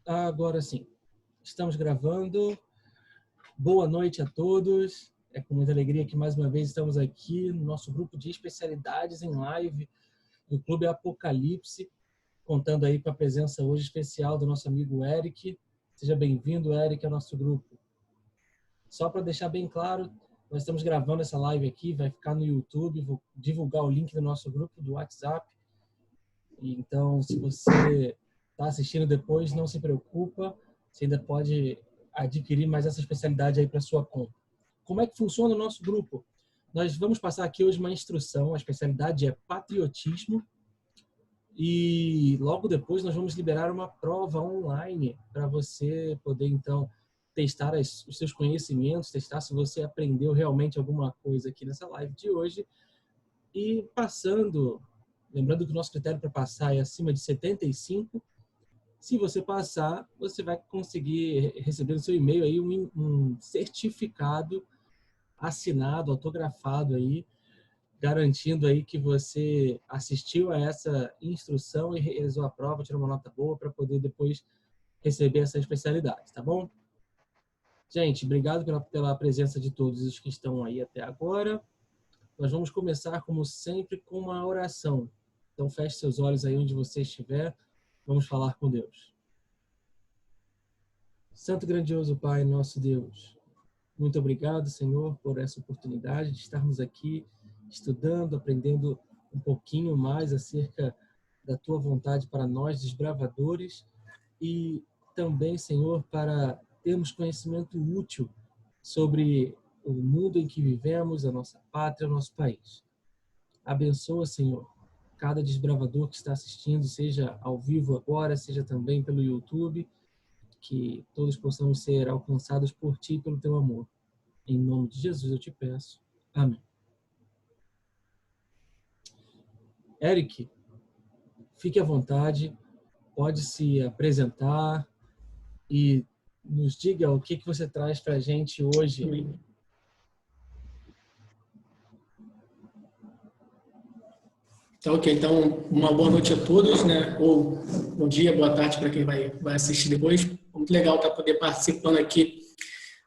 Agora sim, estamos gravando. Boa noite a todos. É com muita alegria que mais uma vez estamos aqui no nosso grupo de especialidades em live do Clube Apocalipse, contando aí com a presença hoje especial do nosso amigo Eric. Seja bem-vindo, Eric, ao nosso grupo. Só para deixar bem claro, nós estamos gravando essa live aqui, vai ficar no YouTube, vou divulgar o link do nosso grupo do WhatsApp. Então, se você está assistindo depois, não se preocupa, você ainda pode adquirir mais essa especialidade aí para sua conta. Como é que funciona o nosso grupo? Nós vamos passar aqui hoje uma instrução, a especialidade é patriotismo, e logo depois nós vamos liberar uma prova online para você poder, então, testar os seus conhecimentos, testar se você aprendeu realmente alguma coisa aqui nessa live de hoje. E passando, lembrando que o nosso critério para passar é acima de 75, se você passar, você vai conseguir receber no seu e-mail aí um certificado assinado, autografado aí, garantindo aí que você assistiu a essa instrução e realizou a prova, tirou uma nota boa para poder depois receber essa especialidade, tá bom? Gente, obrigado pela presença de todos os que estão aí até agora. Nós vamos começar, como sempre, com uma oração. Então, feche seus olhos aí onde você estiver. Vamos falar com Deus. Santo grandioso Pai, nosso Deus, muito obrigado, Senhor, por essa oportunidade de estarmos aqui estudando, aprendendo um pouquinho mais acerca da Tua vontade para nós, desbravadores, e também, Senhor, para termos conhecimento útil sobre o mundo em que vivemos, a nossa pátria, o nosso país. Abençoa, Senhor, cada desbravador que está assistindo, seja ao vivo agora, seja também pelo YouTube, que todos possamos ser alcançados por Ti e pelo Teu amor. Em nome de Jesus eu te peço. Amém. Eric, fique à vontade, pode se apresentar e nos diga o que você traz para a gente hoje. Tá, ok, então uma boa noite a todos, né? Ou bom dia, boa tarde para quem vai assistir depois. Muito legal estar poder participando aqui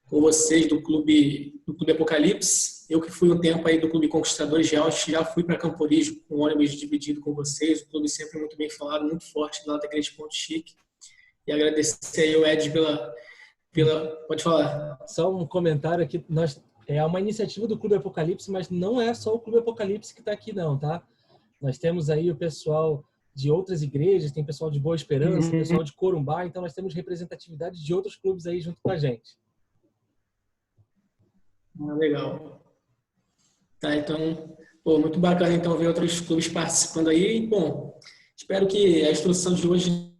com vocês do Clube Apocalipse. Eu que fui um tempo aí do Clube Conquistadores de Auschwitz, já fui para Camporis com ônibus dividido com vocês. O clube sempre muito bem falado, muito forte lá da Igreja Ponte Chique. E agradecer aí o Ed pela... Pode falar. Só um comentário aqui, é uma iniciativa do Clube Apocalipse, mas não é só o Clube Apocalipse que está aqui não, tá? Nós temos aí o pessoal de outras igrejas, tem pessoal de Boa Esperança, pessoal de Corumbá, então nós temos representatividade de outros clubes aí junto com a gente. Legal. Tá, então, muito bacana então ver outros clubes participando aí. Bom, espero que a instrução de hoje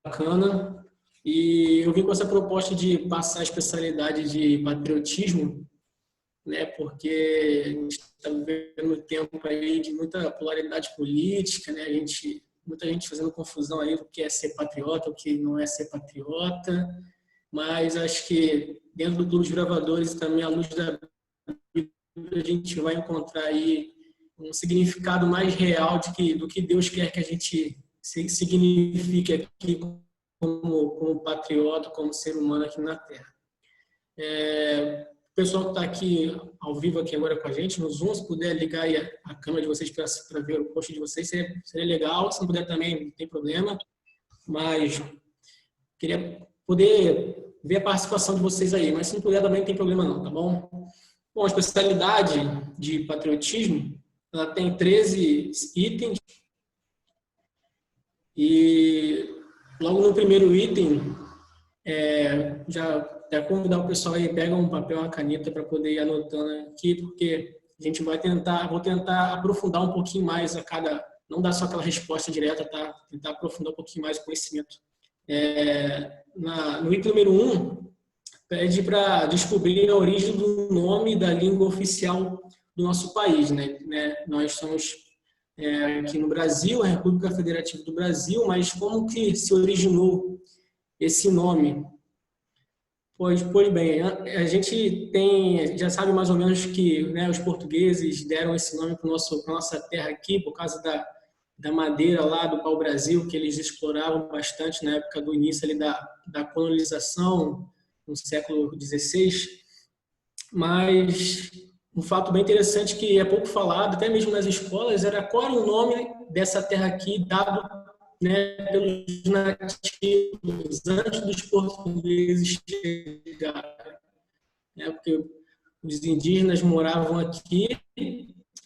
é bacana. E eu vim com essa proposta de passar a especialidade de patriotismo, né? Porque a gente está vivendo um tempo aí de muita polaridade política, né? Muita gente fazendo confusão aí do que é ser patriota, o que não é ser patriota. Mas acho que dentro do Clube de Gravadores e também à luz da Bíblia, a gente vai encontrar aí um significado mais real do que Deus quer que a gente signifique aqui como patriota, como ser humano aqui na Terra. O pessoal que está aqui ao vivo aqui agora com a gente, no Zoom, se puder ligar aí a câmera de vocês para ver o post de vocês, seria legal. Se não puder também, não tem problema. Mas queria poder ver a participação de vocês aí. Mas se não puder também, não tem problema não, tá bom? Bom, a especialidade de patriotismo, ela tem 13 itens. E logo no primeiro item, já convidar o pessoal aí, pega um papel, uma caneta para poder ir anotando aqui, porque a gente vou tentar aprofundar um pouquinho mais não dar só aquela resposta direta, tá? Tentar aprofundar um pouquinho mais o conhecimento. No item número 1, pede para descobrir a origem do nome da língua oficial do nosso país, né? Nós estamos aqui no Brasil, a República Federativa do Brasil, mas como que se originou esse nome? Pois bem, a gente já sabe mais ou menos que, né, os portugueses deram esse nome para nossa terra aqui por causa da madeira lá do pau-brasil, que eles exploravam bastante na época do início ali da colonização, no século XVI. Mas um fato bem interessante que é pouco falado, até mesmo nas escolas, era qual era o nome dessa terra aqui dado, né, pelos nativos antes dos portugueses chegarem. Né, porque os indígenas moravam aqui,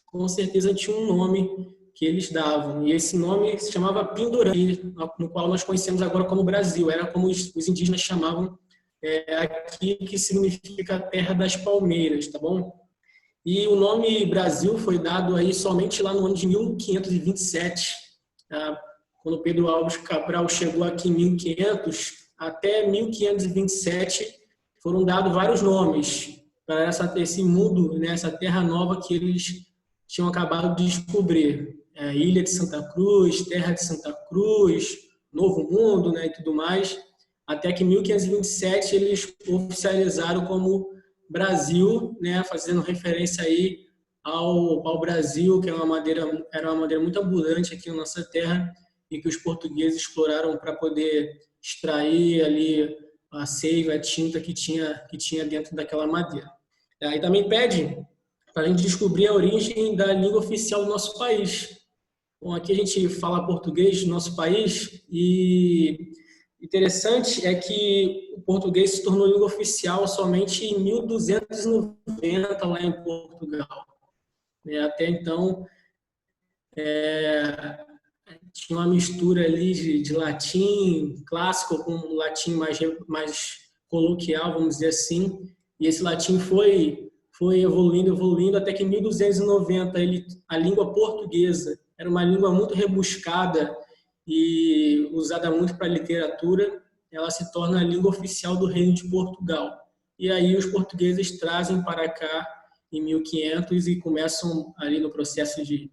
com certeza tinha um nome que eles davam. E esse nome se chamava Pindorama, no qual nós conhecemos agora como Brasil. Era como os indígenas chamavam aqui, que significa terra das palmeiras, tá bom? E o nome Brasil foi dado aí somente lá no ano de 1527, tá? Quando Pedro Álvares Cabral chegou aqui em 1500, até 1527 foram dados vários nomes para esse mundo, né, essa terra nova que eles tinham acabado de descobrir. Ilha de Santa Cruz, Terra de Santa Cruz, Novo Mundo, né, e tudo mais, até que em 1527 eles oficializaram como Brasil, né, fazendo referência aí ao Brasil, que era uma madeira muito abundante aqui na nossa terra e que os portugueses exploraram para poder extrair ali a seiva, a tinta que tinha dentro daquela madeira. Aí também pede para a gente descobrir a origem da língua oficial do nosso país. Bom, aqui a gente fala português do nosso país e interessante é que o português se tornou língua oficial somente em 1290 lá em Portugal. Até então, tinha uma mistura ali de latim clássico com latim mais coloquial, vamos dizer assim, e esse latim foi evoluindo até que em 1290 a língua portuguesa era uma língua muito rebuscada e usada muito para literatura, ela se torna a língua oficial do Reino de Portugal. E aí os portugueses trazem para cá em 1500 e começam ali no processo de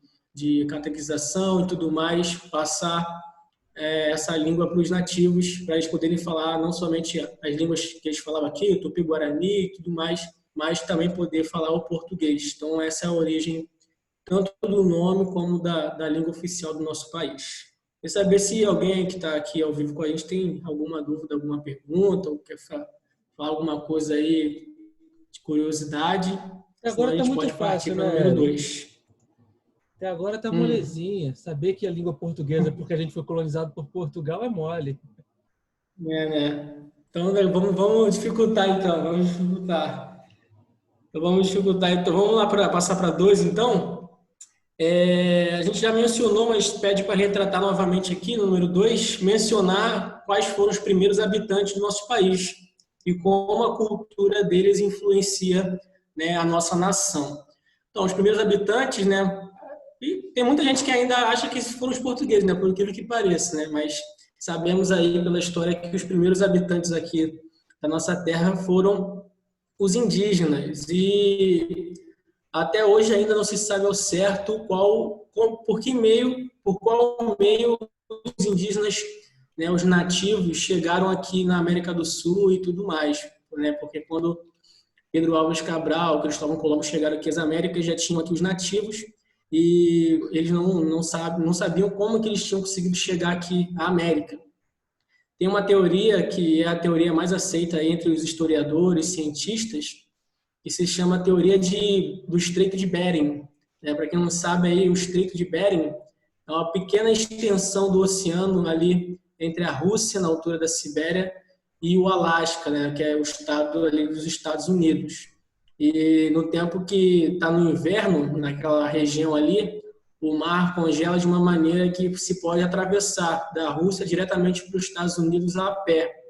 catequização e tudo mais, passar essa língua para os nativos, para eles poderem falar não somente as línguas que eles falavam aqui, Tupi-Guarani e tudo mais, mas também poder falar o português. Então essa é a origem tanto do nome como da língua oficial do nosso país. Quer saber se alguém que está aqui ao vivo com a gente tem alguma dúvida, alguma pergunta, ou quer falar alguma coisa aí de curiosidade. Agora está muito fácil, né? Número 2. Até agora está molezinha. Saber que a língua portuguesa, porque a gente foi colonizado por Portugal, é mole. Né? Então, vamos dificultar, então. Vamos lá passar para 2, então. A gente já mencionou, mas pede para retratar novamente aqui, no número 2, mencionar quais foram os primeiros habitantes do nosso país e como a cultura deles influencia, né, a nossa nação. Então, os primeiros habitantes, né, e tem muita gente que ainda acha que foram os portugueses, né, por aquilo que pareça, né, mas sabemos aí pela história que os primeiros habitantes aqui da nossa terra foram os indígenas e até hoje ainda não se sabe ao certo por qual meio os indígenas, né, os nativos, chegaram aqui na América do Sul e tudo mais. Né, porque quando Pedro Álvares Cabral, Cristóvão Colombo chegaram aqui às Américas, já tinham aqui os nativos e eles não sabiam como que eles tinham conseguido chegar aqui à América. Tem uma teoria que é a teoria mais aceita entre os historiadores, cientistas, que se chama a teoria do Estreito de Bering. Para quem não sabe, aí, o Estreito de Bering é uma pequena extensão do oceano ali entre a Rússia, na altura da Sibéria, e o Alasca, né, que é o estado ali dos Estados Unidos. E no tempo que está no inverno, naquela região ali, o mar congela de uma maneira que se pode atravessar da Rússia diretamente para os Estados Unidos a pé.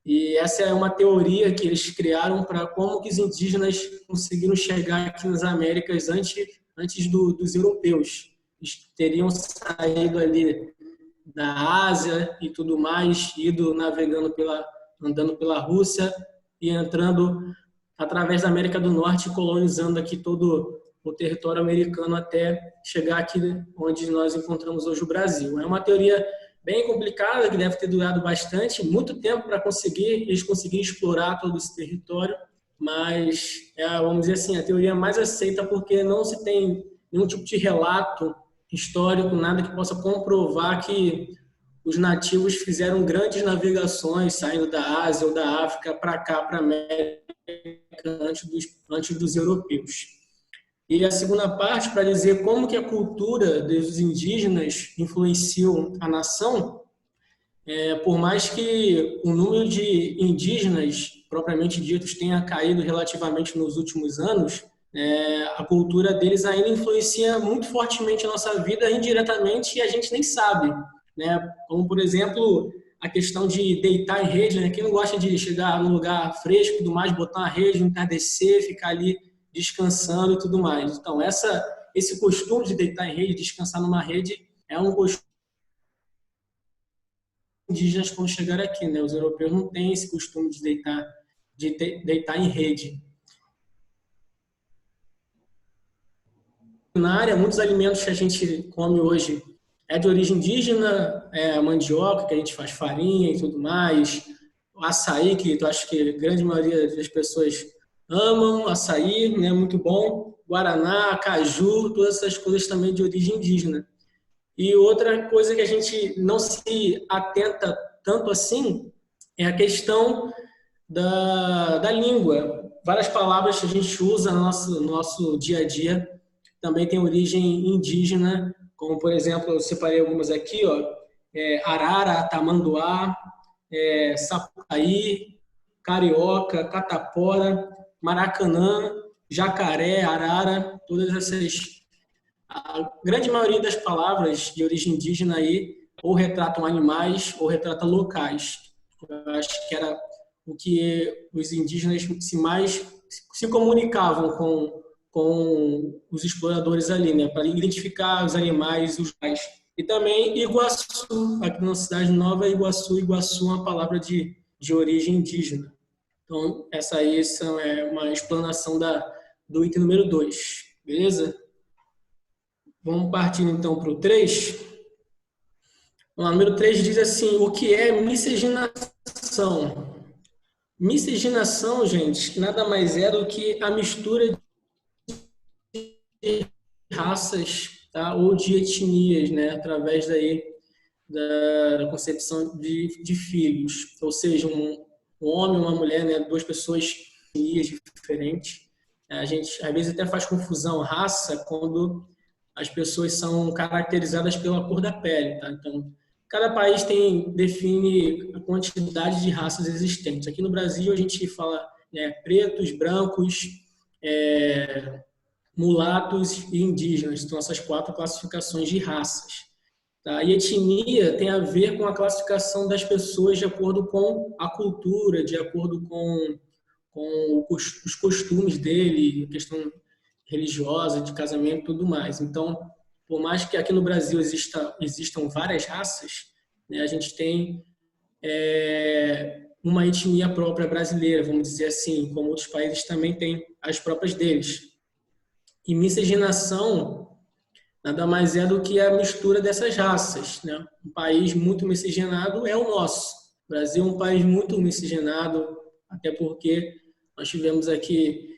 E essa é uma teoria que eles criaram para como que os indígenas conseguiram chegar aqui nas Américas antes dos europeus. Eles teriam saído ali da Ásia e tudo mais, andando pela Rússia e entrando através da América do Norte, colonizando aqui todo o território americano até chegar aqui onde nós encontramos hoje o Brasil. É uma teoria bem complicada, que deve ter durado muito tempo para eles conseguirem explorar todo esse território, mas vamos dizer assim, a teoria mais aceita porque não se tem nenhum tipo de relato histórico, nada que possa comprovar que os nativos fizeram grandes navegações saindo da Ásia ou da África para cá, para a América, antes dos europeus. E a segunda parte, para dizer como que a cultura dos indígenas influenciou a nação, por mais que o número de indígenas, propriamente ditos, tenha caído relativamente nos últimos anos, a cultura deles ainda influencia muito fortemente a nossa vida indiretamente e a gente nem sabe, né? Como, por exemplo, a questão de deitar em rede, né? Quem não gosta de chegar num lugar fresco e tudo mais, botar uma rede, entardecer, ficar ali descansando e tudo mais. Então, esse costume de deitar em rede, descansar numa rede, é um costume indígenas quando chegaram aqui, né? Os europeus não têm esse costume de deitar em rede. Na área, muitos alimentos que a gente come hoje é de origem indígena, a mandioca, que a gente faz farinha e tudo mais, o açaí, que eu acho que a grande maioria das pessoas amam, açaí, né? Muito bom, guaraná, caju, todas essas coisas também de origem indígena. E outra coisa que a gente não se atenta tanto assim é a questão da língua. Várias palavras que a gente usa no nosso dia a dia também têm origem indígena, como, por exemplo, eu separei algumas aqui, ó, arara, tamanduá, sapucaí, carioca, catapora, maracanã, jacaré, arara, todas essas. A grande maioria das palavras de origem indígena aí ou retratam animais ou retratam locais. Eu acho que era o que os indígenas se comunicavam com os exploradores ali, né, para identificar os animais e os locais. E também Iguaçu, aqui na cidade nova, Iguaçu é uma palavra de origem indígena. Então, essa aí é uma explanação do item número 2, beleza? Vamos partir então para o 3. O número 3 diz assim: o que é miscigenação? Miscigenação, gente, nada mais é do que a mistura de raças, tá? Ou de etnias, né? Através daí da concepção de filhos. Ou seja, um homem e uma mulher, né? Duas pessoas etnias diferentes. A gente às vezes até faz confusão raça quando as pessoas são caracterizadas pela cor da pele, tá? Então, cada país define a quantidade de raças existentes. Aqui no Brasil, a gente fala pretos, brancos, mulatos e indígenas. Então, essas 4 classificações de raças. Tá? E etnia tem a ver com a classificação das pessoas de acordo com a cultura, de acordo com os costumes dele, questão religiosa, de casamento e tudo mais. Então, por mais que aqui no Brasil existam várias raças, né, a gente tem uma etnia própria brasileira, vamos dizer assim, como outros países também têm as próprias deles. E miscigenação nada mais é do que a mistura dessas raças, né? Um país muito miscigenado é o nosso. O Brasil é um país muito miscigenado, até porque nós tivemos aqui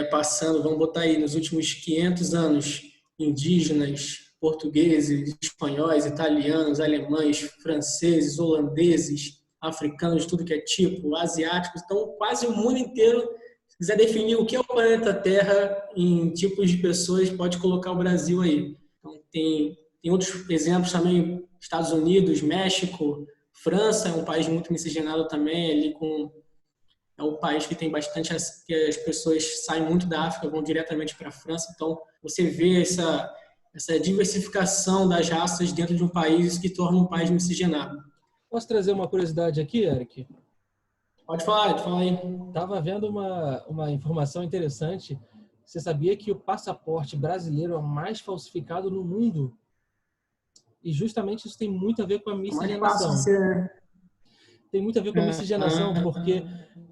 passando, vamos botar aí, nos últimos 500 anos, indígenas, portugueses, espanhóis, italianos, alemães, franceses, holandeses, africanos, tudo que é tipo, asiáticos. Então, quase o mundo inteiro, se quiser definir o que é o planeta Terra em tipos de pessoas, pode colocar o Brasil aí. Então, tem outros exemplos também, Estados Unidos, México, França é um país muito miscigenado também, ali é um país que tem bastante, que as pessoas saem muito da África, vão diretamente para a França. Então, você vê essa diversificação das raças dentro de um país que torna um país miscigenado. Posso trazer uma curiosidade aqui, Eric? Pode falar aí. Estava vendo uma informação interessante. Você sabia que o passaporte brasileiro é o mais falsificado no mundo? E justamente isso tem muito a ver com a miscigenação. Tem muito a ver com a miscigenação, porque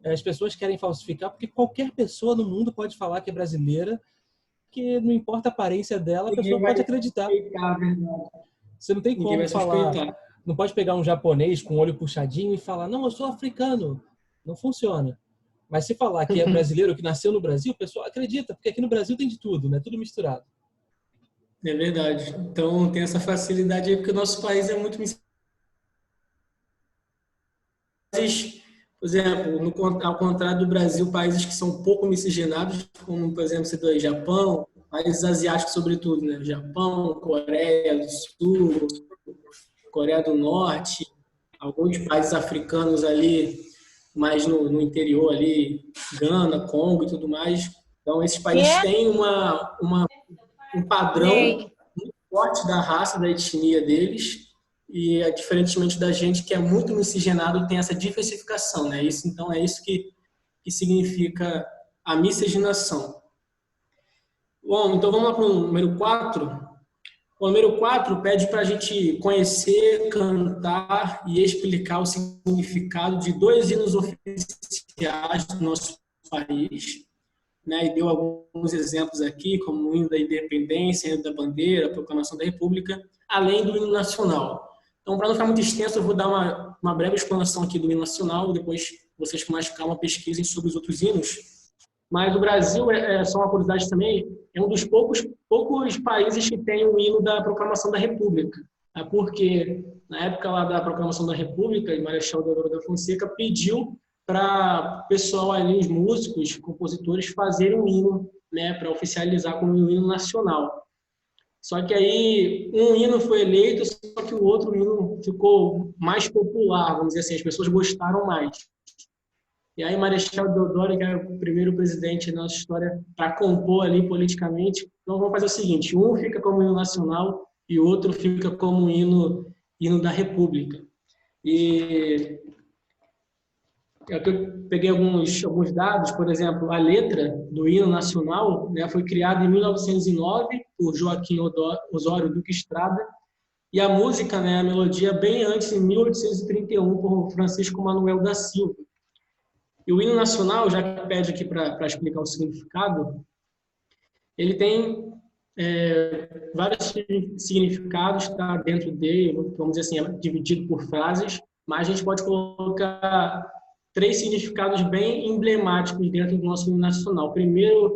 as pessoas querem falsificar, porque qualquer pessoa no mundo pode falar que é brasileira, que não importa a aparência dela, a pessoa pode acreditar. Você não tem como falar, não pode pegar um japonês com o olho puxadinho e falar, não, eu sou africano. Não funciona. Mas se falar que é brasileiro, que nasceu no Brasil, o pessoal acredita, porque aqui no Brasil tem de tudo, né? Tudo misturado. É verdade. Então, tem essa facilidade aí, porque o nosso país é muito por exemplo, ao contrário do Brasil, países que são pouco miscigenados, como, por exemplo, você do Japão, países asiáticos, sobretudo, né? Japão, Coreia do Sul, Coreia do Norte, alguns países africanos ali, mais no interior ali, Gana, Congo e tudo mais. Então, esses países têm um padrão muito forte da raça, da etnia deles, e diferentemente da gente que é muito miscigenado, tem essa diversificação, né? Isso, então é isso que significa a miscigenação. Bom, então vamos lá para o número 4. O número 4 pede para a gente conhecer, cantar e explicar o significado de dois hinos oficiais do nosso país, né, e deu alguns exemplos aqui, como o hino da independência, o hino da bandeira, a proclamação da república, além do hino nacional. Então, para não ficar muito extenso, eu vou dar uma breve explanação aqui do hino nacional, depois vocês com mais calma pesquisem sobre os outros hinos. Mas o Brasil, só uma curiosidade também, é um dos poucos países que tem o hino da proclamação da república, tá? Porque na época lá da proclamação da república, o Marechal Deodoro da Fonseca pediu para o pessoal ali, os músicos, compositores, fazerem um hino, né, para oficializar como um hino nacional. Só que aí um hino foi eleito, só que o outro hino ficou mais popular, vamos dizer assim, as pessoas gostaram mais. E aí Marechal Deodoro, que é o primeiro presidente da nossa história, para compor ali politicamente, então vamos fazer o seguinte, um fica como hino nacional e o outro fica como hino da República. E eu peguei alguns dados, por exemplo, a letra do hino nacional, né, foi criada em 1909 por Joaquim Osório Duque Estrada, e a música, né, a melodia, bem antes, em 1831, por Francisco Manuel da Silva. E o hino nacional, já que pede aqui para explicar o significado, ele tem vários significados, está dentro dele, vamos dizer assim, é dividido por frases, mas a gente pode colocar 3 significados bem emblemáticos dentro do nosso hino nacional. Primeiro,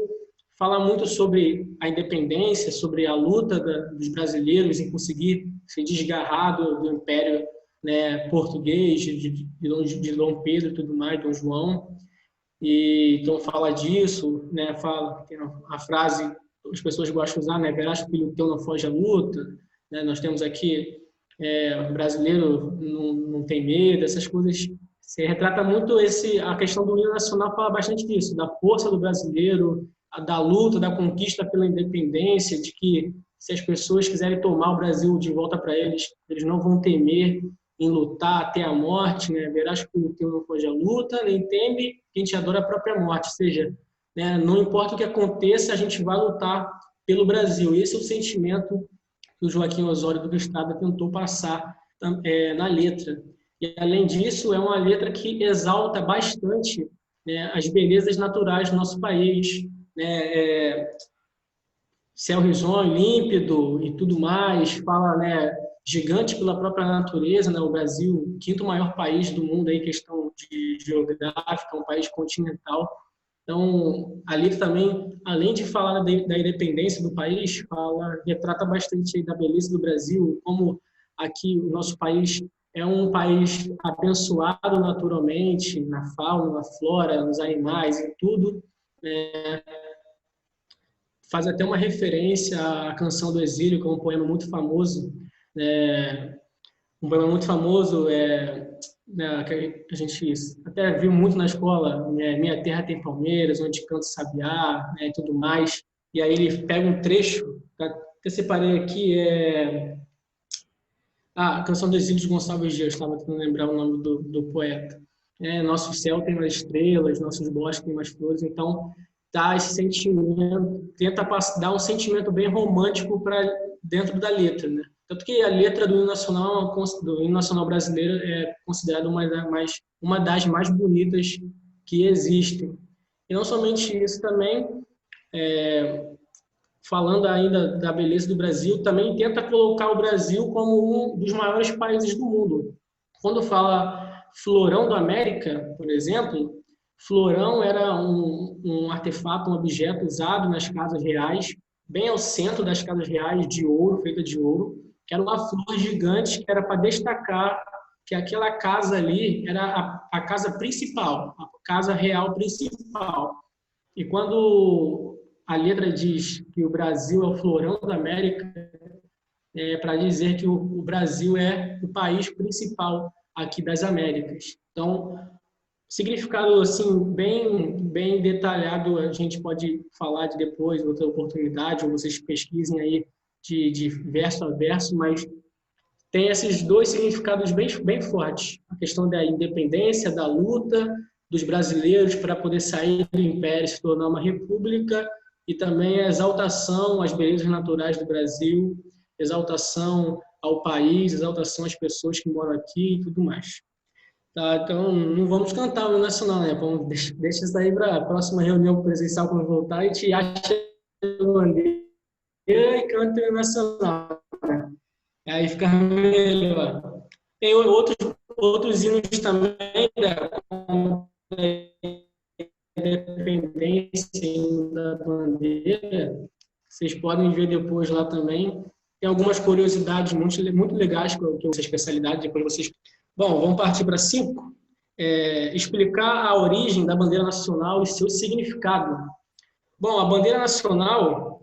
fala muito sobre a independência, sobre a luta dos brasileiros em conseguir se desgarrar do Império, né, português, de Dom Pedro e tudo mais, Dom João. E então fala disso, né, fala, tem a frase que as pessoas gostam de usar, né, verás que o filho teu não foge à luta, né, nós temos aqui o brasileiro não tem medo, essas coisas. Você retrata muito a questão do hino nacional, fala bastante disso, da força do brasileiro, da luta, da conquista pela independência, de que se as pessoas quiserem tomar o Brasil de volta para eles, eles não vão temer em lutar até a morte, né? Verás que o teu não foge à luta, nem teme quem te adora a própria morte. Ou seja, né, não importa o que aconteça, a gente vai lutar pelo Brasil. Esse é o sentimento que o Joaquim Osório do Estrada tentou passar na letra. E, além disso, é uma letra que exalta bastante, né, as belezas naturais do nosso país, né, céu risonho, límpido e tudo mais, fala, né, gigante pela própria natureza, né, o Brasil, quinto maior país do mundo em questão de geográfica, um país continental. Então, a letra também, além de falar da independência do país, retrata bastante da beleza do Brasil, como aqui o nosso país é um país abençoado naturalmente, na fauna, na flora, nos animais, em tudo. Faz até uma referência à Canção do Exílio, que é um poema muito famoso. Um poema muito famoso, que a gente até viu muito na escola, Minha Terra Tem Palmeiras, Onde Canta o Sabiá, né, e tudo mais. E aí ele pega um trecho, até separei aqui, a Canção do Exílio de Gonçalves Dias, estava tentando lembrar o nome do poeta. Nosso céu tem mais estrelas, nossos bosques têm mais flores. Então, dá esse sentimento, tenta dar um sentimento bem romântico para dentro da letra, né? Tanto que a letra do hino nacional brasileiro é considerada uma das mais bonitas que existem. E não somente isso, também falando ainda da beleza do Brasil, também tenta colocar o Brasil como um dos maiores países do mundo. Quando fala Florão da América, por exemplo, florão era um artefato, um objeto usado nas casas reais bem ao centro das casas reais de ouro, feita de ouro, que era uma flor gigante que era para destacar que aquela casa ali era a casa principal, a casa real principal. E quando a letra diz que o Brasil é o florão da América, é para dizer que o Brasil é o país principal aqui das Américas. Então, significado assim bem detalhado, a gente pode falar de depois, outra oportunidade, ou vocês pesquisem aí de verso a verso, mas tem esses dois significados bem fortes. A questão da independência, da luta dos brasileiros para poder sair do império e se tornar uma república, e também a exaltação às belezas naturais do Brasil, exaltação ao país, exaltação às pessoas que moram aqui e tudo mais. Tá, então, não vamos cantar o nacional, né? Vamos, deixa isso aí para a próxima reunião presencial quando voltar e te acha a bandeira e canta o nacional. Né? Aí fica melhor. Tem outros hinos também da independência da bandeira. Vocês podem ver depois lá também. Tem algumas curiosidades muito legais que eu essa especialidade, depois vocês... Bom, vamos partir para 5. Explicar a origem da bandeira nacional e seu significado. Bom, a bandeira nacional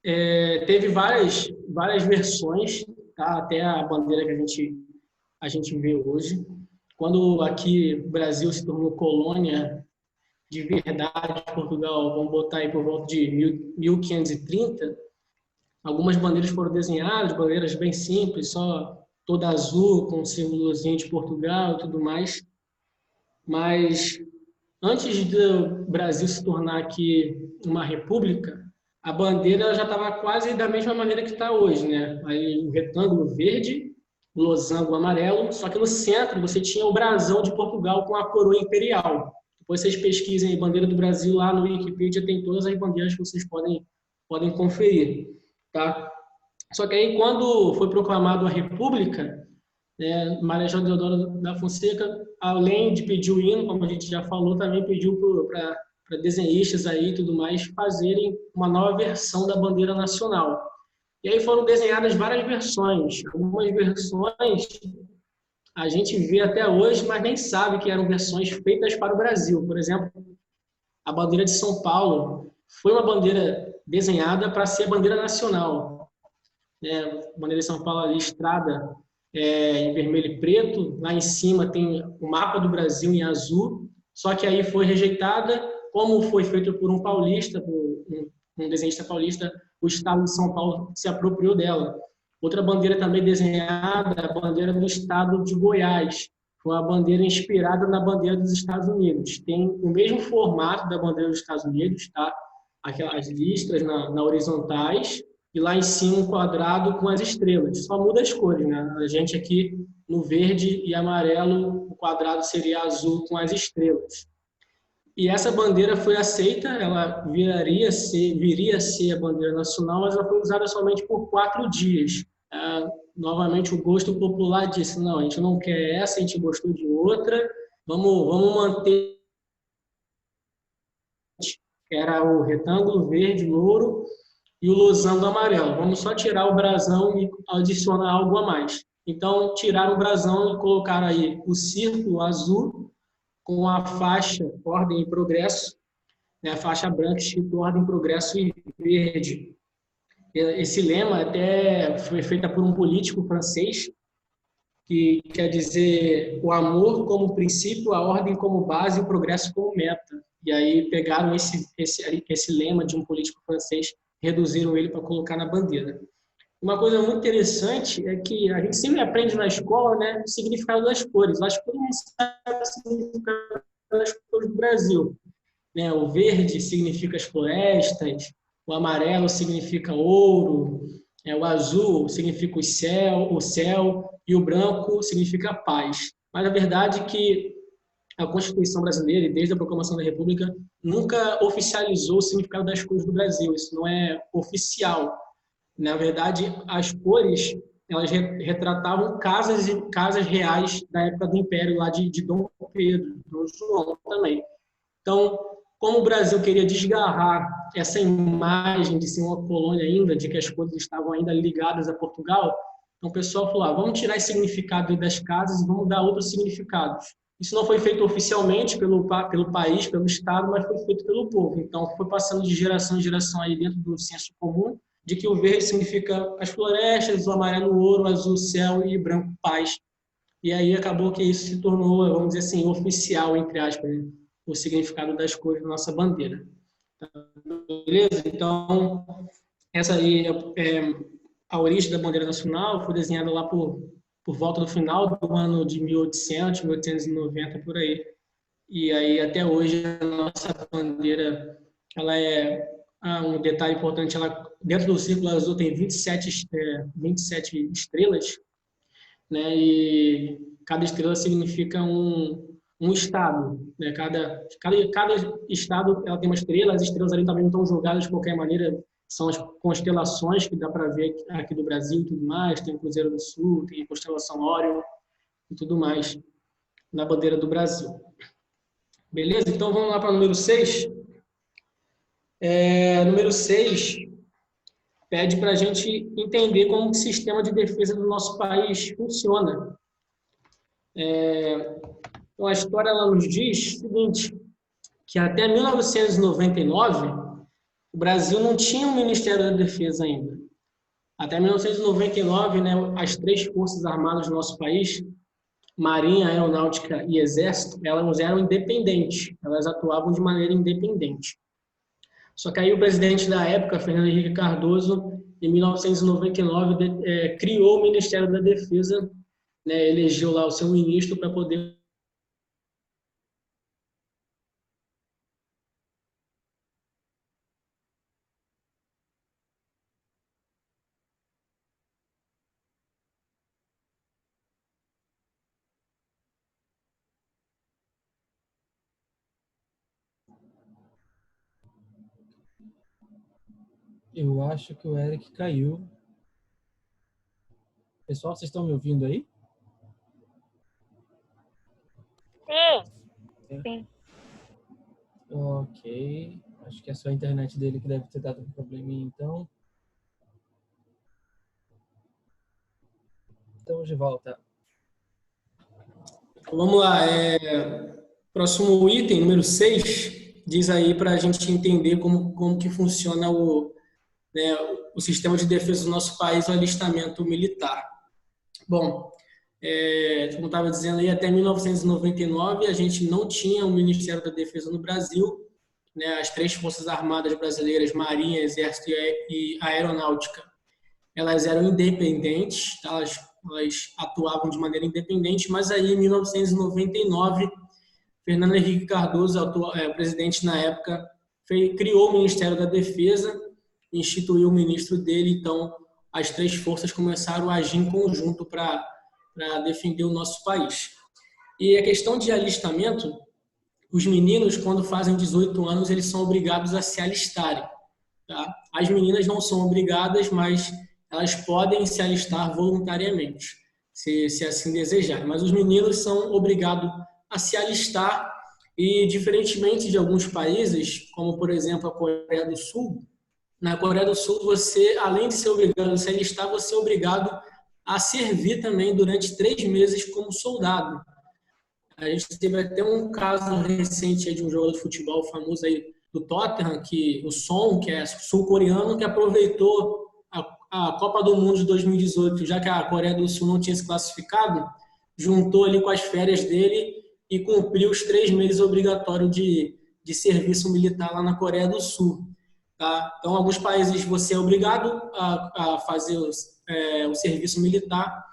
teve várias versões, tá? Até a bandeira que a gente vê hoje. Quando aqui o Brasil se tornou colônia de verdade, Portugal, vamos botar aí por volta de 1530, algumas bandeiras foram desenhadas, bandeiras bem simples, só toda azul, com o símbolozinho de Portugal e tudo mais. Mas antes do Brasil se tornar aqui uma república, a bandeira já estava quase da mesma maneira que está hoje, né? Aí o retângulo verde, o losango amarelo, só que no centro você tinha o brasão de Portugal com a coroa imperial. Depois vocês pesquisem a bandeira do Brasil lá no Wikipedia, tem todas as bandeiras que vocês podem conferir, tá? Só que aí, quando foi proclamado a República, Marechal Deodoro da Fonseca, além de pedir o hino, como a gente já falou, também pediu para desenhistas aí e tudo mais fazerem uma nova versão da bandeira nacional. E aí foram desenhadas várias versões. Algumas versões a gente vê até hoje, mas nem sabe que eram versões feitas para o Brasil. Por exemplo, a bandeira de São Paulo foi uma bandeira desenhada para ser a bandeira nacional. A bandeira de São Paulo ali listrada em vermelho e preto, lá em cima tem o mapa do Brasil em azul, só que aí foi rejeitada, como foi feito por um paulista, por um desenhista paulista, o estado de São Paulo se apropriou dela. Outra bandeira também desenhada, a bandeira do estado de Goiás, foi uma bandeira inspirada na bandeira dos Estados Unidos. Tem o mesmo formato da bandeira dos Estados Unidos, tá? Aquelas listras na horizontais, e lá em cima um quadrado com as estrelas. Só muda as cores, né? A gente aqui no verde e amarelo, o quadrado seria azul com as estrelas. E essa bandeira foi aceita, ela viria a ser a bandeira nacional, mas ela foi usada somente por 4 dias. Novamente o gosto popular disse, não, a gente não quer essa, a gente gostou de outra, vamos manter, que era o retângulo verde, louro, e o losango amarelo. Vamos só tirar o brasão e adicionar algo a mais. Então, tiraram o brasão e colocaram aí o círculo azul com a faixa Ordem e Progresso, a faixa branca escrito Ordem, Progresso e Verde. Esse lema até foi feito por um político francês, que quer dizer o amor como princípio, a ordem como base e o progresso como meta. E aí pegaram esse lema de um político francês, reduziram ele para colocar na bandeira. Uma coisa muito interessante é que a gente sempre aprende na escola, né, o significado das cores. Acho que todo mundo sabe o significado das cores do Brasil. Né? O verde significa as florestas, o amarelo significa ouro, o azul significa o céu e o branco significa paz. Mas a verdade é que a Constituição brasileira, desde a proclamação da República, nunca oficializou o significado das cores do Brasil. Isso não é oficial. Na verdade, as cores elas retratavam casas reais da época do Império, lá de Dom Pedro, Dom João também. Então, como o Brasil queria desgarrar essa imagem de ser uma colônia ainda, de que as coisas estavam ainda ligadas a Portugal, então o pessoal falou, vamos tirar esse significado das casas e vamos dar outros significados. Isso não foi feito oficialmente pelo país, pelo Estado, mas foi feito pelo povo. Então, foi passando de geração em geração aí dentro do senso comum, de que o verde significa as florestas, o amarelo, o ouro, o azul, o céu e branco, paz. E aí acabou que isso se tornou, vamos dizer assim, oficial, entre aspas, né? O significado das cores da nossa bandeira. Beleza? Então, essa aí é a origem da bandeira nacional, foi desenhada lá por volta do final do ano de 1800, 1890, por aí. E aí, até hoje, a nossa bandeira, ela é um detalhe importante, ela, dentro do círculo azul tem 27 estrelas, né? E cada estrela significa um estado, né? Cada estado ela tem uma estrela, as estrelas ali também não estão jogadas de qualquer maneira, são as constelações que dá para ver aqui do Brasil e tudo mais, tem o Cruzeiro do Sul, tem a constelação Órion e tudo mais na bandeira do Brasil. Beleza? Então vamos lá para o número 6. Número 6 pede para a gente entender como o sistema de defesa do nosso país funciona. Então, a história ela nos diz o seguinte, que até 1999, o Brasil não tinha um Ministério da Defesa ainda. Até 1999, né, as 3 forças armadas do nosso país, Marinha, Aeronáutica e Exército, elas eram independentes, elas atuavam de maneira independente. Só que aí o presidente da época, Fernando Henrique Cardoso, em 1999, criou o Ministério da Defesa, né, elegeu lá o seu ministro para poder... Eu acho que o Eric caiu. Pessoal, vocês estão me ouvindo aí? Sim. Ok. Acho que é só a internet dele que deve ter dado um probleminha, então. Estamos de volta. Vamos lá. Próximo item, número 6, diz aí para a gente entender como que funciona né, o sistema de defesa do nosso país, o alistamento militar. Bom, como estava dizendo aí, até 1999 a gente não tinha um Ministério da Defesa no Brasil, né, as 3 forças armadas brasileiras, Marinha, Exército e Aeronáutica, elas eram independentes, tá? Elas atuavam de maneira independente, mas aí em 1999, Fernando Henrique Cardoso, presidente na época, criou o Ministério da Defesa, instituiu o ministro dele, então as 3 forças começaram a agir em conjunto para defender o nosso país. E a questão de alistamento, os meninos, quando fazem 18 anos, eles são obrigados a se alistarem. Tá? As meninas não são obrigadas, mas elas podem se alistar voluntariamente, se assim desejarem. Mas os meninos são obrigados a se alistar e, diferentemente de alguns países, como, por exemplo, a Coreia do Sul, na Coreia do Sul, você, além de ser obrigado a se alistar, você é obrigado a servir também durante 3 meses como soldado. A gente teve até um caso recente de um jogador de futebol famoso aí do Tottenham, o Son, que é sul-coreano, que aproveitou a Copa do Mundo de 2018, já que a Coreia do Sul não tinha se classificado, juntou ali com as férias dele e cumpriu os 3 meses obrigatórios de serviço militar lá na Coreia do Sul. Tá? Então, em alguns países você é obrigado a fazer o serviço militar,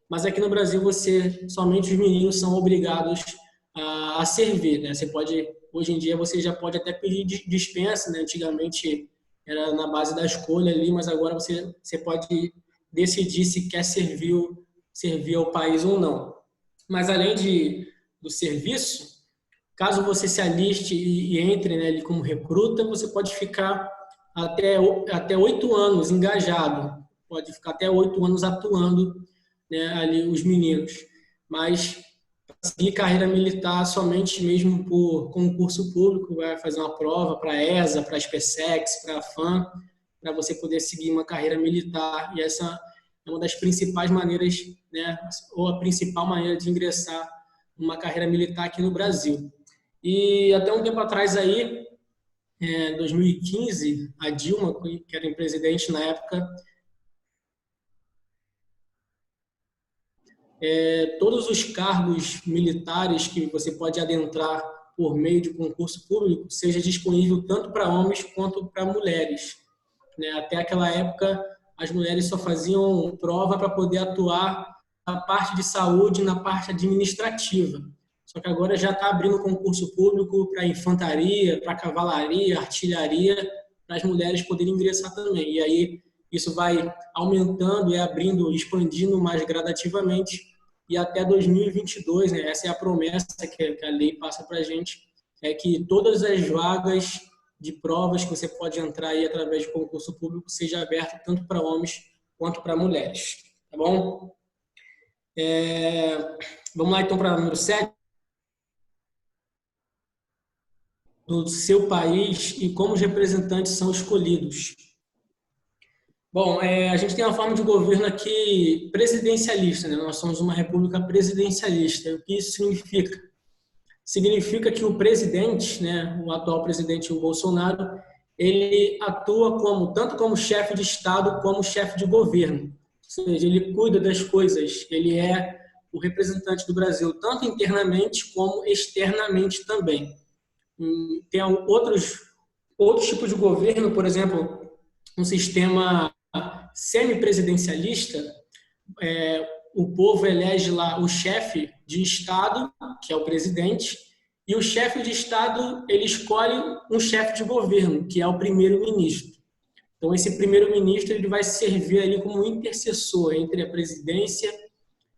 mas aqui no Brasil somente os meninos são obrigados a servir, né? Hoje em dia você já pode até pedir dispensa, né? Antigamente era na base da escolha ali, mas agora você pode decidir se quer servir ao país ou não. Mas além do serviço, caso você se aliste e entre, né, ali como recruta, você pode ficar até 8 anos engajado, pode ficar até 8 anos atuando, né, ali os meninos. Mas seguir carreira militar somente mesmo por concurso público, vai fazer uma prova para a ESA, para a SpaceX, para a FAM, para você poder seguir uma carreira militar. E essa é uma das principais maneiras, né, ou a principal maneira de ingressar numa carreira militar aqui no Brasil. E até um tempo atrás aí, 2015, a Dilma, que era presidente na época, todos os cargos militares que você pode adentrar por meio de concurso público seja disponível tanto para homens quanto para mulheres. Né? Até aquela época, as mulheres só faziam prova para poder atuar na parte de saúde, na parte administrativa. Só que agora já está abrindo concurso público para infantaria, para cavalaria, artilharia, para as mulheres poderem ingressar também. E aí isso vai aumentando e abrindo, expandindo mais gradativamente. E até 2022, né, essa é a promessa que a lei passa para a gente, é que todas as vagas de provas que você pode entrar aí através de concurso público seja aberto tanto para homens quanto para mulheres. Tá bom? Vamos lá então para o número 7. Do seu país e como os representantes são escolhidos. Bom, a gente tem uma forma de governo aqui presidencialista, né? Nós somos uma república presidencialista. O que isso significa? Significa que o presidente, né, o atual presidente, o Bolsonaro, ele atua tanto como chefe de Estado como chefe de governo. Ou seja, ele cuida das coisas, ele é o representante do Brasil, tanto internamente como externamente também. Tem outros tipos de governo, por exemplo, um sistema semipresidencialista, o povo elege lá o chefe de Estado, que é o presidente, e o chefe de Estado ele escolhe um chefe de governo, que é o primeiro-ministro. Então, esse primeiro-ministro ele vai servir ali como intercessor entre a presidência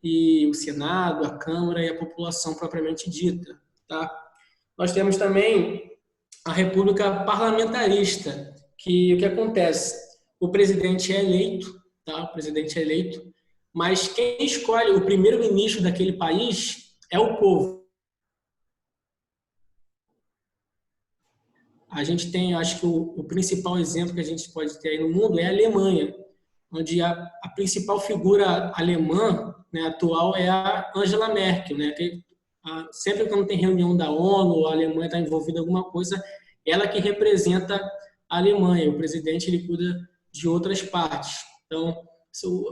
e o Senado, a Câmara e a população propriamente dita. Tá? Nós temos também a República Parlamentarista, que o que acontece? O presidente é eleito, tá? O presidente é eleito, mas quem escolhe o primeiro-ministro daquele país é o povo. A gente tem, acho que o principal exemplo que a gente pode ter aí no mundo é a Alemanha, onde a principal figura alemã, né, atual é a Angela Merkel, né? Sempre quando tem reunião da ONU, a Alemanha está envolvida em alguma coisa, ela que representa a Alemanha. O presidente ele cuida de outras partes. Então,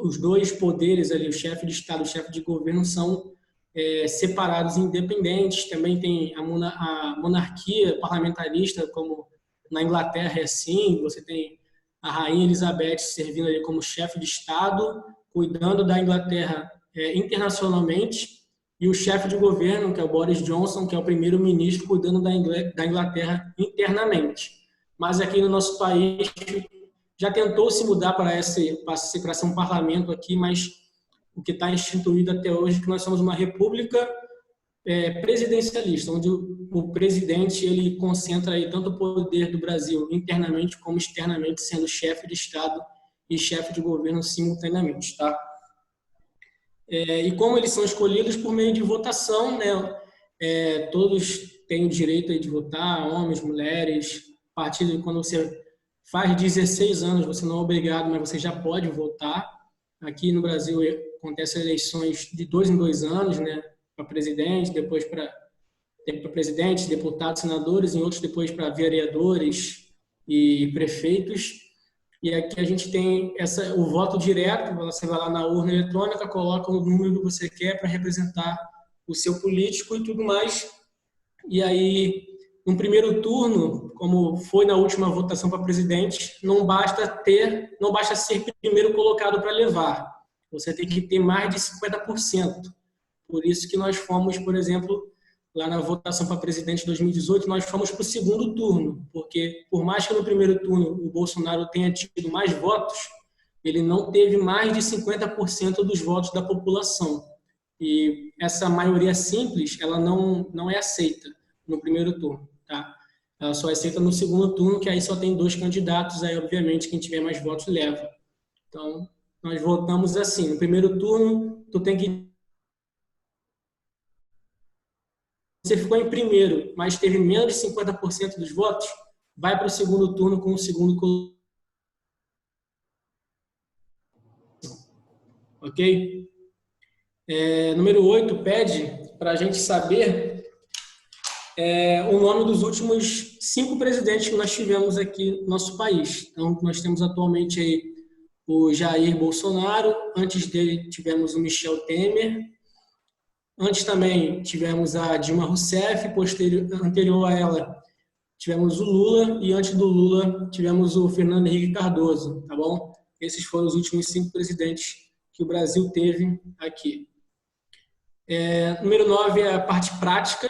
os dois poderes ali, o chefe de Estado e o chefe de governo, são separados e independentes. Também tem a monarquia parlamentarista, como na Inglaterra é assim. Você tem a Rainha Elizabeth servindo ali como chefe de Estado, cuidando da Inglaterra internacionalmente, e o chefe de governo, que é o Boris Johnson, que é o primeiro-ministro, cuidando da Inglaterra internamente. Mas aqui no nosso país já tentou se mudar para ser um parlamento aqui, mas o que está instituído até hoje é que nós somos uma república presidencialista, onde o presidente ele concentra aí tanto o poder do Brasil internamente como externamente, sendo chefe de Estado e chefe de governo simultaneamente, tá? E como eles são escolhidos por meio de votação, né? Todos têm o direito aí de votar, homens, mulheres, a partir de quando você faz 16 anos, você não é obrigado, mas você já pode votar. Aqui no Brasil acontecem eleições de 2 em 2 anos, né? Para presidente, depois para presidentes, deputados, senadores, e outros depois para vereadores e prefeitos. E aqui a gente tem o voto direto, você vai lá na urna eletrônica, coloca o número que você quer para representar o seu político e tudo mais. E aí, no primeiro turno, como foi na última votação para presidente, não basta ser primeiro colocado para levar. Você tem que ter mais de 50%. Por isso que nós fomos, por exemplo, lá na votação para presidente de 2018, nós fomos para o segundo turno, porque por mais que no primeiro turno o Bolsonaro tenha tido mais votos, ele não teve mais de 50% dos votos da população. E essa maioria simples, ela não é aceita no primeiro turno, tá? Ela só é aceita no segundo turno, que aí só tem 2 candidatos, aí obviamente quem tiver mais votos leva. Então, nós votamos assim, no primeiro turno, tu tem que você ficou em primeiro, mas teve menos de 50% dos votos, vai para o segundo turno com o segundo colocado. Ok? Número 8 pede para a gente saber o nome dos últimos 5 presidentes que nós tivemos aqui no nosso país. Então, nós temos atualmente aí o Jair Bolsonaro, antes dele tivemos o Michel Temer, antes também tivemos a Dilma Rousseff, anterior a ela tivemos o Lula e antes do Lula tivemos o Fernando Henrique Cardoso, tá bom? Esses foram os últimos 5 presidentes que o Brasil teve aqui. Número 9 é a parte prática,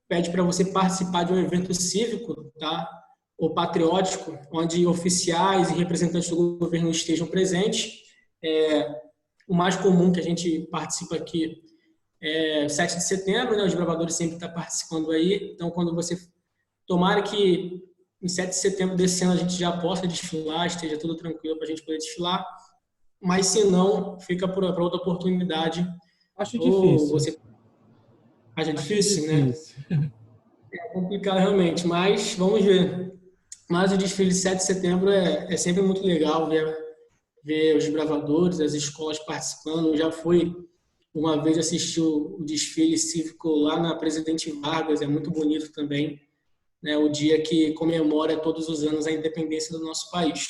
pede para você participar de um evento cívico, tá? Ou patriótico, onde oficiais e representantes do governo estejam presentes. O mais comum que a gente participa aqui é 7 de setembro, né? Os bravadores sempre estão participando aí. Então, quando você... Tomara que em 7 de setembro desse ano a gente já possa desfilar, esteja tudo tranquilo para a gente poder desfilar. Mas, se não, fica para outra oportunidade. Acho difícil. Acho difícil, né? É complicado realmente, mas vamos ver. Mas o desfile de 7 de setembro é sempre muito legal ver os bravadores, as escolas participando. Já fui uma vez assistir o desfile cívico lá na Presidente Vargas, é muito bonito também, né? O dia que comemora todos os anos a independência do nosso país.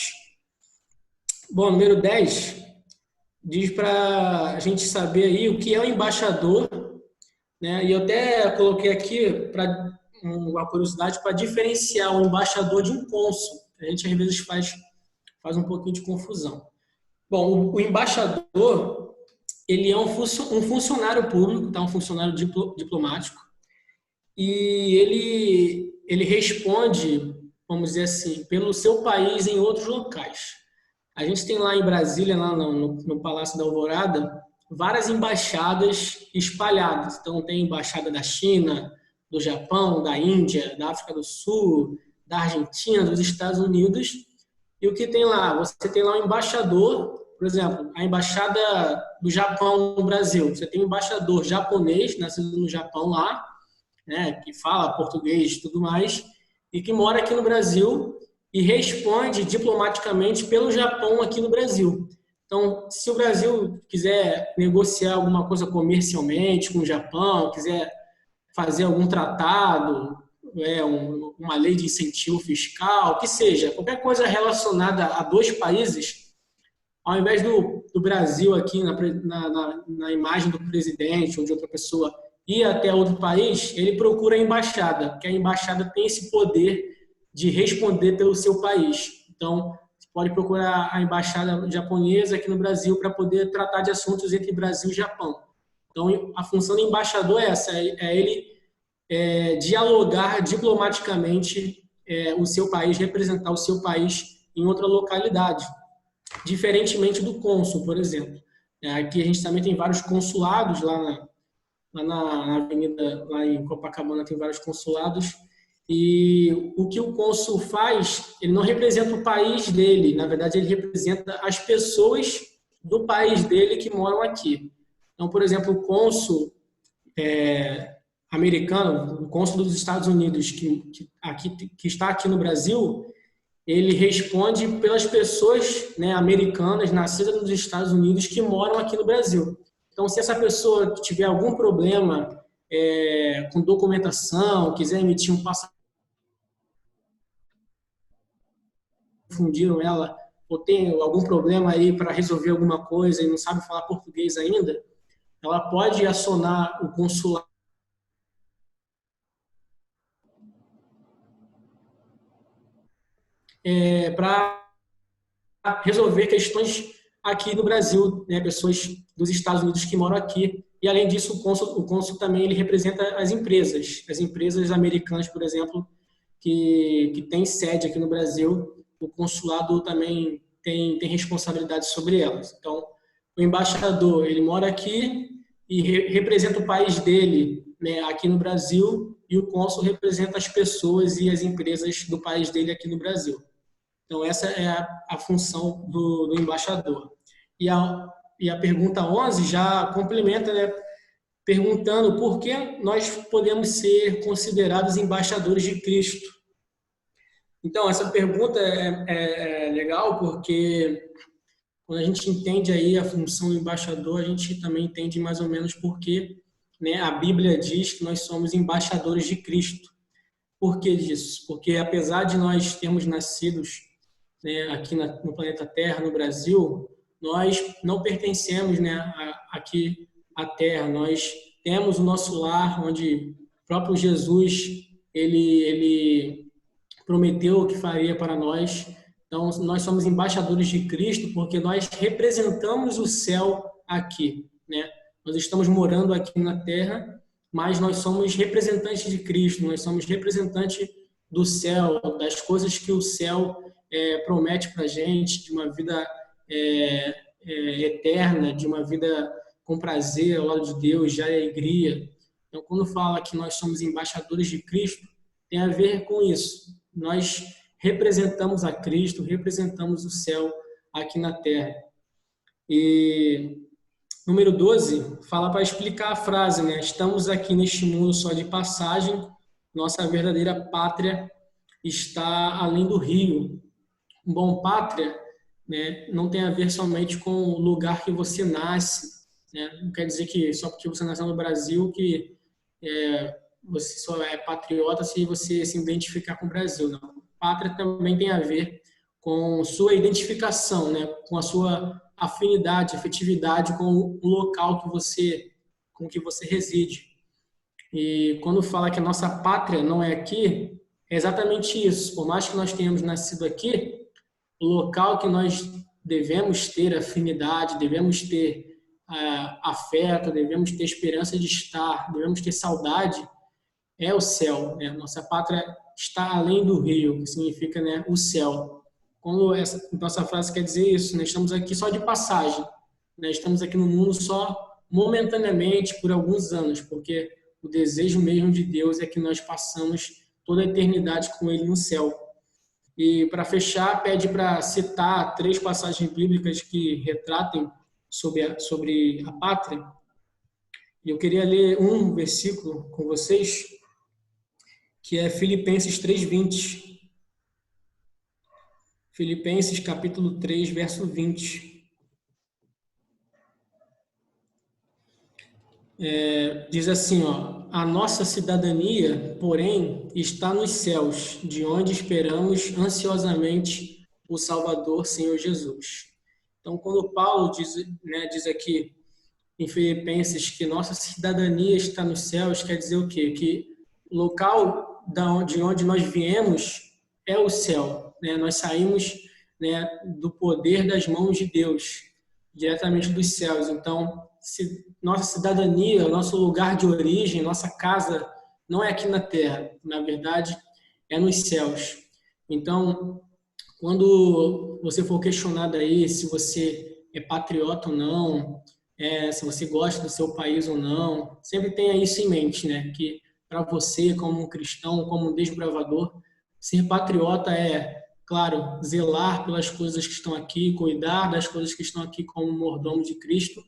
Bom, número 10 diz para a gente saber aí o que é o embaixador, né? E eu até coloquei aqui para uma curiosidade para diferenciar o embaixador de um cônsul. A gente às vezes faz um pouquinho de confusão. Bom, o embaixador, ele é um funcionário público, tá? Um funcionário diplomático, e ele responde, vamos dizer assim, pelo seu país em outros locais. A gente tem lá em Brasília, lá no Palácio da Alvorada, várias embaixadas espalhadas. Então, tem embaixada da China, do Japão, da Índia, da África do Sul, da Argentina, dos Estados Unidos. E o que tem lá? Você tem lá um embaixador, por exemplo, a embaixada do Japão no Brasil. Você tem um embaixador japonês, nascido no Japão lá, né, que fala português e tudo mais, e que mora aqui no Brasil e responde diplomaticamente pelo Japão aqui no Brasil. Então, se o Brasil quiser negociar alguma coisa comercialmente com o Japão, quiser fazer algum tratado, uma lei de incentivo fiscal, que seja, qualquer coisa relacionada a 2 países, ao invés do Brasil aqui na imagem do presidente ou de outra pessoa ir até outro país, ele procura a embaixada, porque a embaixada tem esse poder de responder pelo seu país. Então, você pode procurar a embaixada japonesa aqui no Brasil para poder tratar de assuntos entre Brasil e Japão. Então, a função do embaixador é essa, ele dialogar diplomaticamente o seu país, representar o seu país em outra localidade, diferentemente do cônsul, por exemplo. Aqui a gente também tem vários consulados, lá na avenida, lá em Copacabana tem vários consulados, e o que o cônsul faz, ele não representa o país dele, na verdade ele representa as pessoas do país dele que moram aqui. Então, por exemplo, o cônsul americano, o cônsul dos Estados Unidos que está aqui no Brasil, ele responde pelas pessoas, né, americanas nascidas nos Estados Unidos que moram aqui no Brasil. Então, se essa pessoa tiver algum problema com documentação, quiser emitir um passaporte, confundiram ela, ou tem algum problema aí para resolver alguma coisa e não sabe falar português ainda, ela pode acionar o consulado para resolver questões aqui no Brasil, né, pessoas dos Estados Unidos que moram aqui. E, além disso, o cônsul também ele representa as empresas americanas, por exemplo, que tem sede aqui no Brasil. O consulado também tem responsabilidade sobre elas. Então, o embaixador, ele mora aqui e representa o país dele, né, aqui no Brasil, e o cônsul representa as pessoas e as empresas do país dele aqui no Brasil. Então, essa é a função do embaixador. E a pergunta 11 já complementa, né, perguntando por que nós podemos ser considerados embaixadores de Cristo. Então, essa pergunta é legal porque quando a gente entende aí a função do embaixador, a gente também entende mais ou menos por que, né, a Bíblia diz que nós somos embaixadores de Cristo. Por que disso? Porque apesar de nós termos nascidos, né, aqui no planeta Terra, no Brasil, nós não pertencemos, né, aqui à Terra. Nós temos o nosso lar, onde o próprio Jesus ele prometeu o que faria para nós. Então, nós somos embaixadores de Cristo porque nós representamos o céu aqui, né? Nós estamos morando aqui na Terra, mas nós somos representantes de Cristo, nós somos representantes do céu, das coisas que o céu promete para a gente, de uma vida eterna, de uma vida com prazer ao lado de Deus, de alegria. Então, quando fala que nós somos embaixadores de Cristo, tem a ver com isso. Nós representamos a Cristo, representamos o céu aqui na Terra. E número 12 fala para explicar a frase, né? Estamos aqui neste mundo só de passagem, nossa verdadeira pátria está além do rio. Bom, pátria, né, não tem a ver somente com o lugar que você nasce, né? Não quer dizer que só porque você nasceu no Brasil que você só é patriota se você se identificar com o Brasil, não. Pátria também tem a ver com sua identificação, né? Com a sua afinidade, afetividade com o local com que você reside. E quando fala que a nossa pátria não é aqui, é exatamente isso. Por mais que nós tenhamos nascido aqui, o local que nós devemos ter afinidade, devemos ter afeto, devemos ter esperança de estar, devemos ter saudade, é o céu, né? Nossa pátria está além do rio, que significa, né, o céu. Como essa nossa frase quer dizer isso, né? Estamos aqui só de passagem, né? Estamos aqui no mundo só momentaneamente por alguns anos, porque o desejo mesmo de Deus é que nós passamos toda a eternidade com Ele no céu. E para fechar, pede para citar 3 passagens bíblicas que retratem sobre a pátria. E eu queria ler um versículo com vocês, que é Filipenses 3:20. Filipenses capítulo 3, verso 20. Diz assim, ó: a nossa cidadania, porém, está nos céus, de onde esperamos ansiosamente o Salvador, Senhor Jesus. Então, quando Paulo diz aqui em Filipenses que nossa cidadania está nos céus, quer dizer o quê? Que o local de onde nós viemos é o céu, né? Nós saímos, né, do poder das mãos de Deus, diretamente dos céus. Então, nossa cidadania, nosso lugar de origem, nossa casa não é aqui na terra, na verdade é nos céus. Então, quando você for questionado aí se você é patriota ou não, se você gosta do seu país ou não, sempre tenha isso em mente, né? Que para você, como um cristão, como um desbravador, ser patriota é, claro, zelar pelas coisas que estão aqui, cuidar das coisas que estão aqui como mordomo de Cristo,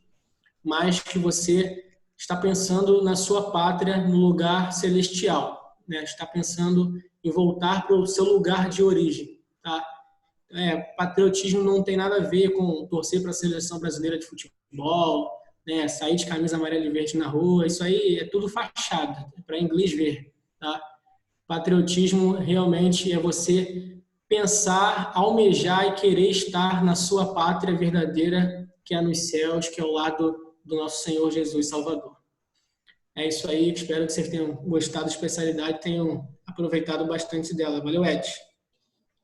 mas que você está pensando na sua pátria, no lugar celestial, né? Está pensando em voltar para o seu lugar de origem, tá? Patriotismo não tem nada a ver com torcer para a seleção brasileira de futebol, né? Sair de camisa amarela e verde na rua, isso aí é tudo fachada, é para inglês ver, tá? Patriotismo realmente é você pensar, almejar e querer estar na sua pátria verdadeira, que é nos céus, que é ao lado do nosso Senhor Jesus Salvador. É isso aí, espero que vocês tenham gostado da especialidade e tenham aproveitado bastante dela. Valeu, Ed.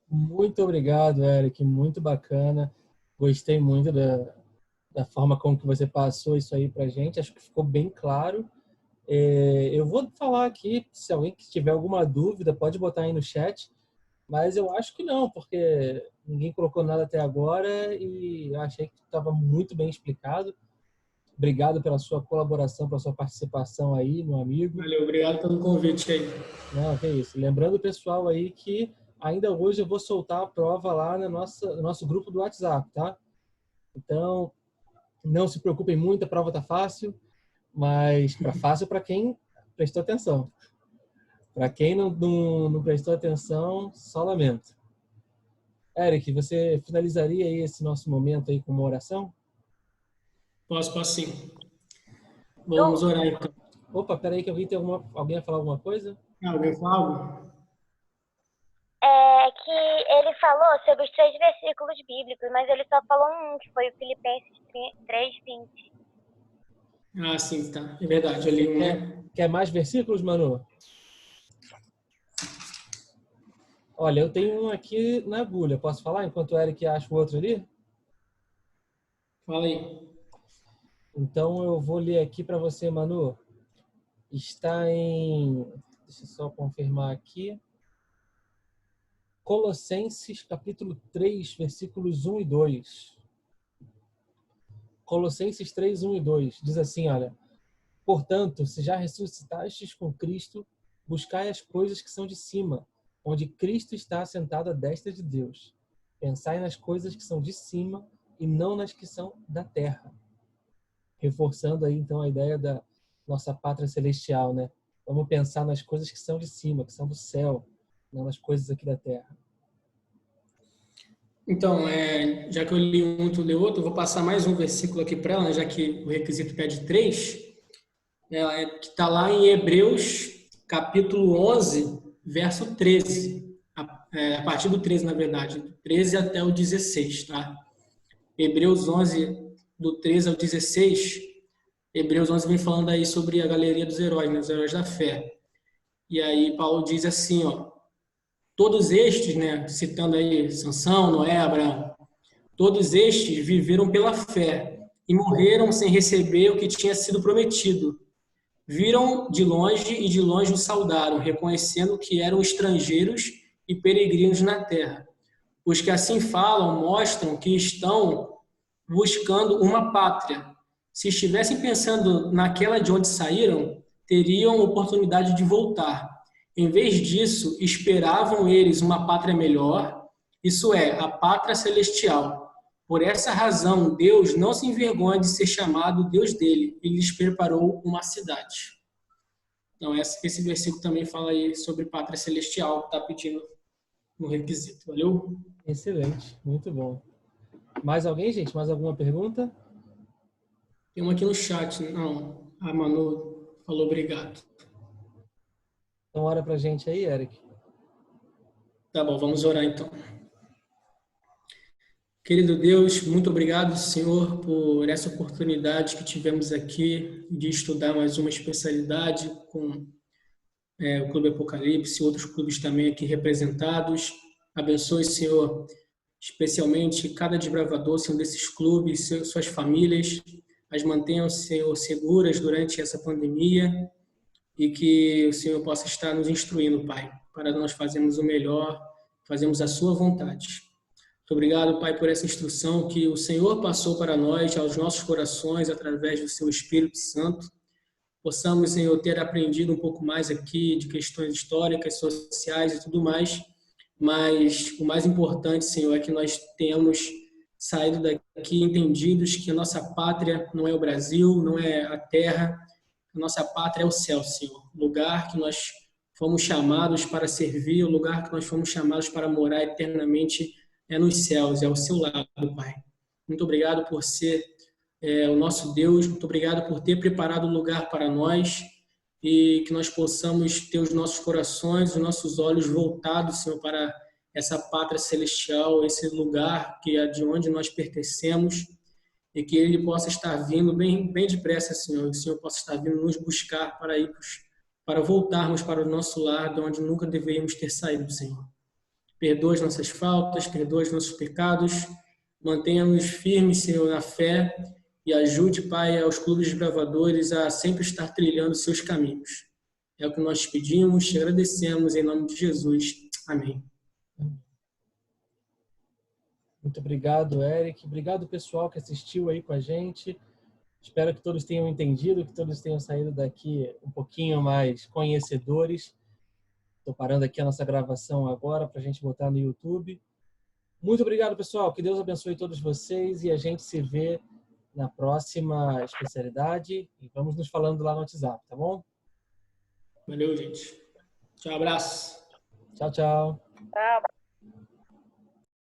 Muito obrigado, Eric, muito bacana. Gostei muito da forma como que você passou isso aí pra gente, acho que ficou bem claro. Eu vou falar aqui, se alguém que tiver alguma dúvida, pode botar aí no chat, mas eu acho que não, porque ninguém colocou nada até agora e eu achei que estava muito bem explicado. Obrigado pela sua colaboração, pela sua participação aí, meu amigo. Valeu, obrigado pelo convite aí. Não, que isso. Lembrando, pessoal, aí que ainda hoje eu vou soltar a prova lá no nosso grupo do WhatsApp, tá? Então, não se preocupem muito, a prova tá fácil. Mas fácil para quem prestou atenção. Para quem não prestou atenção, só lamento. Eric, você finalizaria aí esse nosso momento aí com uma oração? Posso sim. Vamos Eu, orar então. Opa, peraí que alguém vai falar alguma coisa? Alguém fala algo? que ele falou sobre os 3 versículos bíblicos, mas ele só falou um, que foi o Filipenses 3:20. Ah, sim, tá. É verdade, eu li um, né? Quer mais versículos, Manu? Olha, eu tenho um aqui na agulha. Posso falar enquanto o Eric acha o outro ali? Fala aí. Então eu vou ler aqui para você, Manu. Está em... Deixa eu só confirmar aqui. Colossenses, capítulo 3, versículos 1 e 2. Colossenses 3, 1 e 2. Diz assim, olha. Portanto, se já ressuscitastes com Cristo, buscai as coisas que são de cima, onde Cristo está assentado à destra de Deus. Pensai nas coisas que são de cima e não nas que são da terra. Reforçando aí, então, a ideia da nossa pátria celestial, né? Vamos pensar nas coisas que são de cima, que são do céu, não nas coisas aqui da terra. Então, já que eu li um, tu leu outro, eu vou passar mais um versículo aqui para ela, né, já que o requisito pede 3, que está lá em Hebreus, capítulo 11, verso 13. A partir do 13, na verdade, do 13 até o 16, tá? Hebreus 11, do 13 ao 16, Hebreus 11 vem falando aí sobre a galeria dos heróis, né, os heróis da fé. E aí Paulo diz assim, ó, todos estes, né, citando aí Sansão, Noé, Abraão, todos estes viveram pela fé e morreram sem receber o que tinha sido prometido. Viram de longe e de longe o saudaram, reconhecendo que eram estrangeiros e peregrinos na terra. Os que assim falam mostram que estão buscando uma pátria. Se estivessem pensando naquela de onde saíram, teriam oportunidade de voltar. Em vez disso, esperavam eles uma pátria melhor, isso é, a pátria celestial. Por essa razão, Deus não se envergonha de ser chamado Deus dele. Ele lhes preparou uma cidade. Então, esse versículo também fala aí sobre pátria celestial, que está pedindo no requisito. Valeu? Excelente, muito bom. Mais alguém, gente? Mais alguma pergunta? Tem uma aqui no chat. Não, a Manu falou obrigado. Então, ora pra gente aí, Eric. Tá bom, vamos orar então. Querido Deus, muito obrigado, Senhor, por essa oportunidade que tivemos aqui de estudar mais uma especialidade com o Clube Apocalipse, outros clubes também aqui representados. Abençoe, Senhor, especialmente cada desbravador, Senhor, desses clubes, suas famílias, as mantenham, Senhor, seguras durante essa pandemia e que o Senhor possa estar nos instruindo, Pai, para nós fazermos o melhor, fazermos a sua vontade. Muito obrigado, Pai, por essa instrução que o Senhor passou para nós, aos nossos corações, através do seu Espírito Santo. Possamos, Senhor, ter aprendido um pouco mais aqui de questões históricas, sociais e tudo mais, mas o mais importante, Senhor, é que nós tenhamos saído daqui entendidos que a nossa pátria não é o Brasil, não é a terra, a nossa pátria é o céu, Senhor. O lugar que nós fomos chamados para servir, o lugar que nós fomos chamados para morar eternamente é nos céus, é ao seu lado, Pai. Muito obrigado por ser o nosso Deus, muito obrigado por ter preparado um lugar para nós e que nós possamos ter os nossos corações, os nossos olhos voltados, Senhor, para essa pátria celestial, esse lugar que é de onde nós pertencemos e que Ele possa estar vindo bem, bem depressa, Senhor, e o Senhor possa estar vindo nos buscar para irmos, para voltarmos para o nosso lar, de onde nunca deveríamos ter saído, Senhor. Perdoa as nossas faltas, perdoa os nossos pecados, mantenha-nos firmes, Senhor, na fé e ajude, Pai, aos clubes desbravadores a sempre estar trilhando seus caminhos. É o que nós te pedimos, te agradecemos em nome de Jesus. Amém. Muito obrigado, Eric. Obrigado, pessoal, que assistiu aí com a gente. Espero que todos tenham entendido, que todos tenham saído daqui um pouquinho mais conhecedores. Estou parando aqui a nossa gravação agora para a gente botar no YouTube. Muito obrigado, pessoal. Que Deus abençoe todos vocês e a gente se vê na próxima especialidade e vamos nos falando lá no WhatsApp, tá bom? Valeu, gente. Tchau, abraço. Tchau, tchau. Tchau.